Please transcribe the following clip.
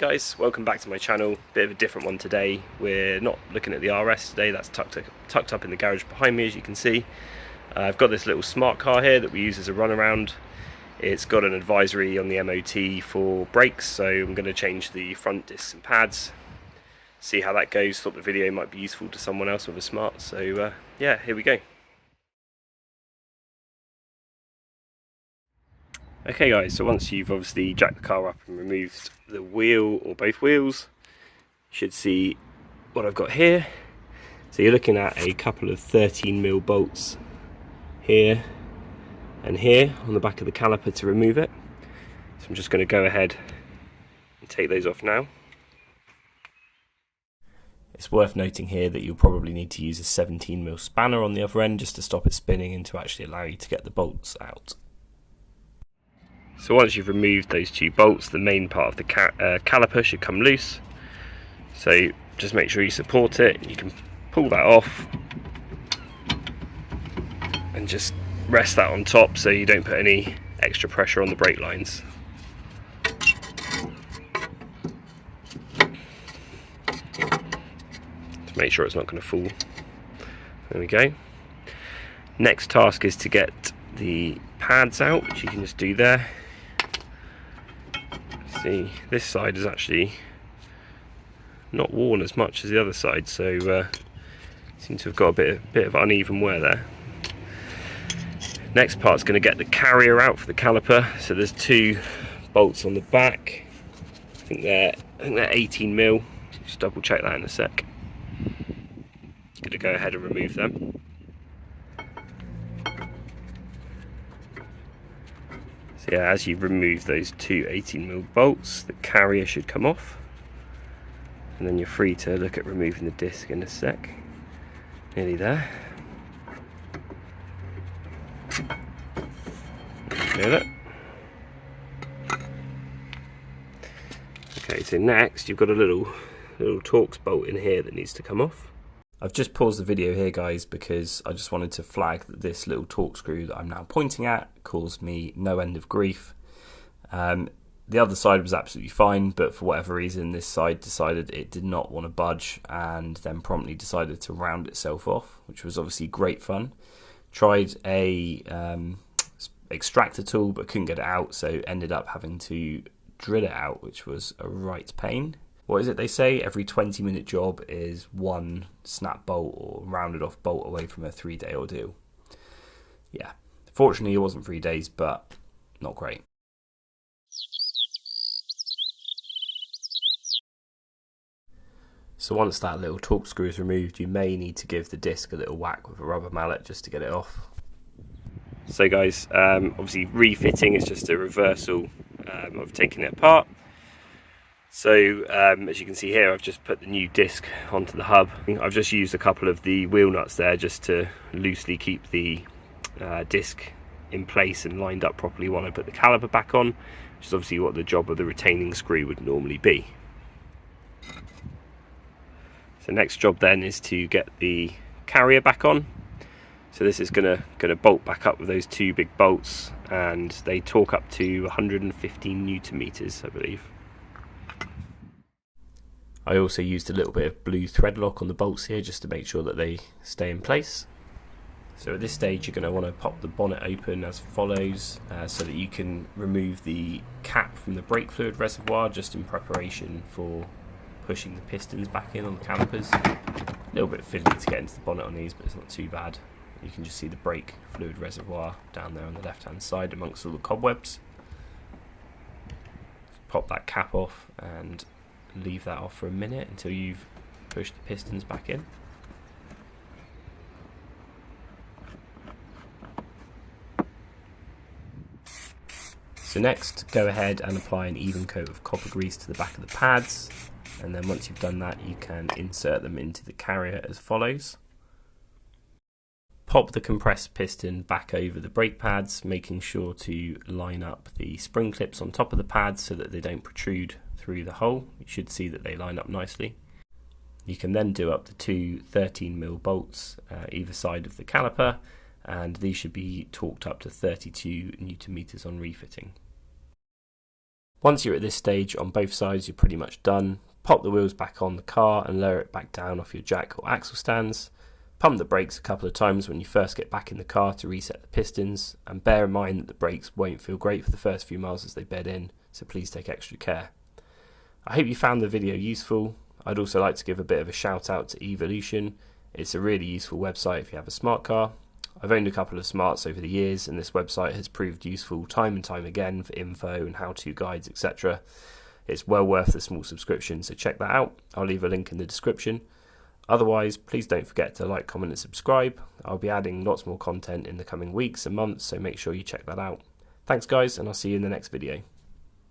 Hey guys, welcome back to my channel. Bit of a different one today. We're not looking at the RS today, that's tucked up in the garage behind me, as you can see. I've got this little smart car here that we use as a runaround. It's got an advisory on the MOT for brakes, so I'm going to change the front discs and pads, see how that goes. Thought the video might be useful to someone else with a smart, so yeah, here we go. Okay guys, so once you've obviously jacked the car up and removed the wheel or both wheels, you should see what I've got here. So you're looking at a couple of 13mm bolts here and here on the back of the caliper to remove it. So I'm just going to go ahead and take those off now. It's worth noting here that you'll probably need to use a 17mm spanner on the other end just to stop it spinning and to actually allow you to get the bolts out. So once you've removed those two bolts, the main part of the caliper should come loose. So just make sure you support it. You can pull that off and just rest that on top so you don't put any extra pressure on the brake lines. To make sure it's not going to fall. There we go. Next task is to get the pads out, which you can just do there. See, this side is actually not worn as much as the other side, so seem to have got a bit of uneven wear there. Next part's going to get the carrier out for the caliper. So there's two bolts on the back. I think they're 18mm. Just double check that in a sec. Going to go ahead and remove them. So yeah, as you remove those two 18mm bolts, the carrier should come off, and then you're free to look at removing the disc in a sec. Nearly there. Feel it. Okay, so next you've got a little Torx bolt in here that needs to come off. I've just paused the video here, guys, because I just wanted to flag that this little Torx screw that I'm now pointing at caused me no end of grief. The other side was absolutely fine, but for whatever reason this side decided it did not want to budge and then promptly decided to round itself off, which was obviously great fun. Tried a extractor tool but couldn't get it out, so ended up having to drill it out, which was a right pain. What is it they say? Every 20-minute job is one snap bolt or rounded off bolt away from a 3-day ordeal. Yeah, fortunately it wasn't 3 days, but not great. So once that little Torx screw is removed, you may need to give the disc a little whack with a rubber mallet just to get it off. So guys, obviously refitting is just a reversal of taking it apart. So as you can see here, I've just put the new disc onto the hub. I've just used a couple of the wheel nuts there just to loosely keep the disc in place and lined up properly while I put the caliper back on, which is obviously what the job of the retaining screw would normally be. So next job then is to get the carrier back on. So this is gonna bolt back up with those two big bolts, and they torque up to 115 Newton meters, I believe. I also used a little bit of blue thread lock on the bolts here just to make sure that they stay in place. So at this stage you're going to want to pop the bonnet open as follows, so that you can remove the cap from the brake fluid reservoir just in preparation for pushing the pistons back in on the calipers. A little bit fiddly to get into the bonnet on these, but it's not too bad. You can just see the brake fluid reservoir down there on the left hand side amongst all the cobwebs. Pop that cap off and leave that off for a minute until you've pushed the pistons back in. So next, go ahead and apply an even coat of copper grease to the back of the pads, and then once you've done that you can insert them into the carrier as follows. Pop the compressed piston back over the brake pads, making sure to line up the spring clips on top of the pads so that they don't protrude through the hole. You should see that they line up nicely. You can then do up the two 13mm bolts either side of the caliper, and these should be torqued up to 32 Newton meters on refitting. Once you're at this stage on both sides, you're pretty much done. Pop the wheels back on the car and lower it back down off your jack or axle stands. Pump the brakes a couple of times when you first get back in the car to reset the pistons, and bear in mind that the brakes won't feel great for the first few miles as they bed in, so please take extra care. I hope you found the video useful. I'd also like to give a bit of a shout out to Evilution. It's a really useful website if you have a smart car. I've owned a couple of smarts over the years, and this website has proved useful time and time again for info and how-to guides, etc. It's well worth the small subscription, so check that out. I'll leave a link in the description. Otherwise, please don't forget to like, comment and subscribe. I'll be adding lots more content in the coming weeks and months, so make sure you check that out. Thanks guys, and I'll see you in the next video.